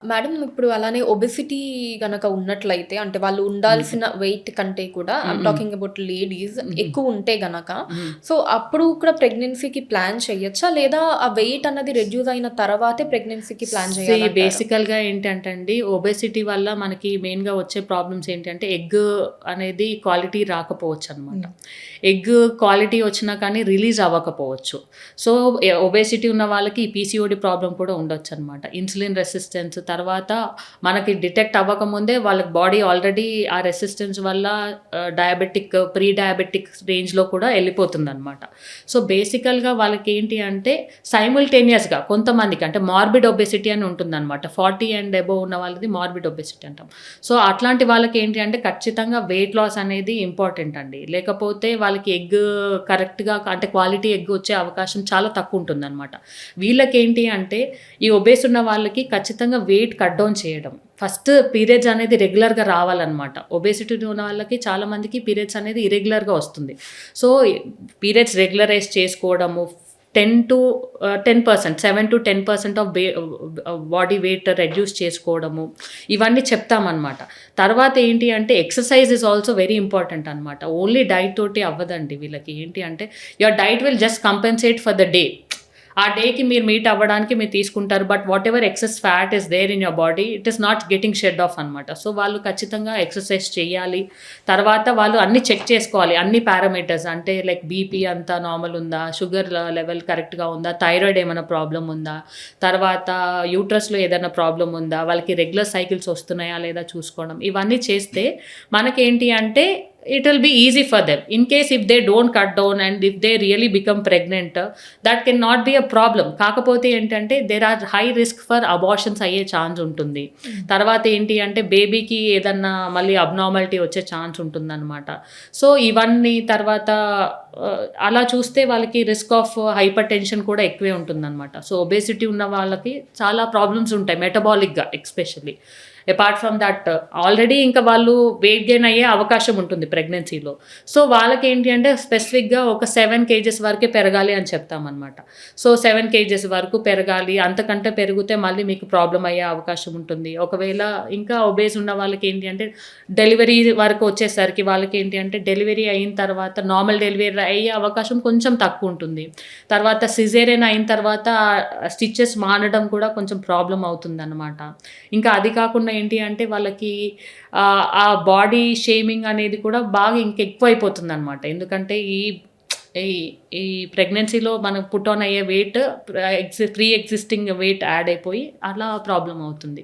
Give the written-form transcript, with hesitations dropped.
Madam ఇప్పుడు అలానే obesity గనక ఉన్నట్లయితే అంటే వాళ్ళు హ్మ్. ఉండాల్సిన వెయిట్ కంటే కూడా ఐయామ్ హ్మ్. టాకింగ్ అబౌట్ లేడీస్ హుహు. ఎక్కువ ఉంటే గనక హ్మ్. సో అప్పుడు కూడా ప్రెగ్నెన్సీకి ప్లాన్ చేయొచ్చా? లేదా ఆ వెయిట్ అన్నది రెడ్యూస్ అయిన తర్వాతే ప్రెగ్నెన్సీకి ప్లాన్ చేయాలంటారా? బేసికల్‌గా ఏంటంటే అండి, ఒబెసిటీ వల్ల మనకి మెయిన్‌గా వచ్చే ప్రాబ్లమ్స్ ఏంటంటే, ఎగ్ అనేది క్వాలిటీ రాకపోవచ్చనమాట. హ్మ్. ఎగ్ క్వాలిటీ వచ్చినా కానీ రిలీజ్ అవ్వకపోవచ్చు. సో, ఒబెసిటీ ఉన్న వాళ్ళకి ఈ పీసీఓడీ ప్రాబ్లమ్ కూడా ఉండొచ్చనమాట. ఇన్సులిన్ రెసిస్టెన్స్ తర్వాత మనకి డిటెక్ట్ అవ్వకముందే వాళ్ళకి బాడీ ఆల్రెడీ ఆ రెసిస్టెన్స్ వల్ల ప్రీ డయాబెటిక్ రేంజ్‌లో కూడా ఎళ్ళిపోతుందనమాట. సో, బేసికల్‌గా వాళ్ళకేంటి అంటే సైమల్టేనియస్‌గా కొంతమందికి అంటే మార్బిడ్ ఒబెసిటీ అని ఉంటుందనమాట. 40 అండ్ అబోవ్ ఉన్న వాళ్ళది మార్బిడ్ ఒబెసిటీ అంటాం. సో, అట్లాంటి వాళ్ళకేంటి అంటే ఖచ్చితంగా వెయిట్ లాస్ అనేది ఇంపార్టెంట్ అండి. లేకపోతే వాళ్ళకి ఎగ్ కరెక్ట్‌గా అంటే క్వాలిటీ ఎగ్ వచ్చే అవకాశం చాలా తక్కువుంటుందనమాట. వీళ్ళకేంటి అంటే ఈ ఒబేస్ ఉన్న వాళ్ళకి ఖచ్చితంగా వెయిట్ కట్ డౌన్ చేయడం. ఫస్ట్ పీరియడ్స్ అనేది రెగ్యులర్‌గా రావాలనమాట. ఒబేసిటీ ఉన్న వాళ్ళకి చాలా మందికి పీరియడ్స్ అనేది ఇర్రెగ్యులర్‌గా వస్తుంది. సో, పీరియడ్స్ రెగ్యులరైజ్ చేసుకోవడము 7-10% ఆఫ్ బాడీ వెయిట్ రెడ్యూస్ చేసుకోవడము. ఇవన్నీ చెప్తామనమాట. తర్వాత ఏంటి అంటే exercise is also very important అనమాట. ఓన్లీ డైట్ తోటి అవ్వదండి వీళ్ళకి. ఏంటి అంటే your diet will just compensate for the day. ఆ డేకి మీరు మీట్ అవ్వడానికి మీరు తీసుకుంటారు. But whatever excess fat is there in your body it is not getting shed off అనమాట. సో, వాళ్ళు ఖచ్చితంగా ఎక్సర్‌సైజ్ చేయాలి. తర్వాత వాళ్ళు అన్నీ చెక్ చేసుకోవాలి. అన్ని పారామీటర్స్ అంటే లైక్ బీపీ అంతా నార్మల్ ఉందా? షుగర్ లెవెల్ కరెక్ట్‌గా ఉందా? థైరాయిడ్ ఏమైనా ప్రాబ్లమ్ ఉందా? తర్వాత యూట్రస్‌లో ఏదైనా ప్రాబ్లమ్ ఉందా? వాళ్ళకి రెగ్యులర్ సైకిల్స్ వస్తున్నాయా లేదా చూసుకోవడం. ఇవన్నీ చేస్తే మనకేంటి అంటే it will be easy for them. In case if they don't cut down and if they really become pregnant, that cannot be a problem. కాకపోతే ఏంటంటే there are high risk for abortions అయ్యే ఛాన్స్ ఉంటుంది. హ్మ్. తర్వాత ఏంటి అంటే బేబీకి ఏదన్నా మళ్ళీ అబ్నార్మాలిటీ వచ్చే ఛాన్స్ ఉంటుందనమాట. సో, ఇవన్నీ తర్వాత అలా చూస్తే వాళ్ళకి రిస్క్ ఆఫ్ హైపర్ టెన్షన్ కూడా ఎక్కువే ఉంటుందనమాట. సో, ఒబేసిటీ ఉన్న వాళ్ళకి చాలా ప్రాబ్లమ్స్ ఉంటాయి మెటబాలిక్‌గా especially. Apart from that already ఇంకా వాళ్ళు వెయిట్ గెయిన్ అయ్యే అవకాశం ఉంటుంది ప్రెగ్నెన్సీలో. సో, వాళ్ళకేంటి అంటే స్పెసిఫిక్‌గా ఒక 7 కేజెస్ వరకే పెరగాలి అని చెప్తామనమాట. సో, 7 కేజెస్ వరకు పెరగాలి. అంతకంటే పెరిగితే మళ్ళీ మీకు ప్రాబ్లమ్ అయ్యే అవకాశం ఉంటుంది. ఒకవేళ ఇంకా ఒబేస్ ఉన్న వాళ్ళకేంటి అంటే డెలివరీ వరకు వచ్చేసరికి వాళ్ళకేంటి అంటే డెలివరీ అయిన తర్వాత నార్మల్ డెలివరీ అయ్యే అవకాశం కొంచెం తక్కువుంటుంది. తర్వాత సిజేరియన్ అయిన తర్వాత స్టిచెస్ మానడం కూడా కొంచెం ప్రాబ్లమ్ అవుతుందనమాట. ఇంకా అది కాకుండా ఏంటి అంటే వాళ్ళకి ఆ బాడీ షేమింగ్ అనేది కూడా బాగా ఇంకెక్కువైపోతుందనమాట. ఎందుకంటే ఈ ఈ ఈ ప్రెగ్నెన్సీలో మనం పుట్ ఆన్ అయ్యే weight pre existing weight add అయిపోయి అలా ప్రాబ్లమ్ అవుతుంది.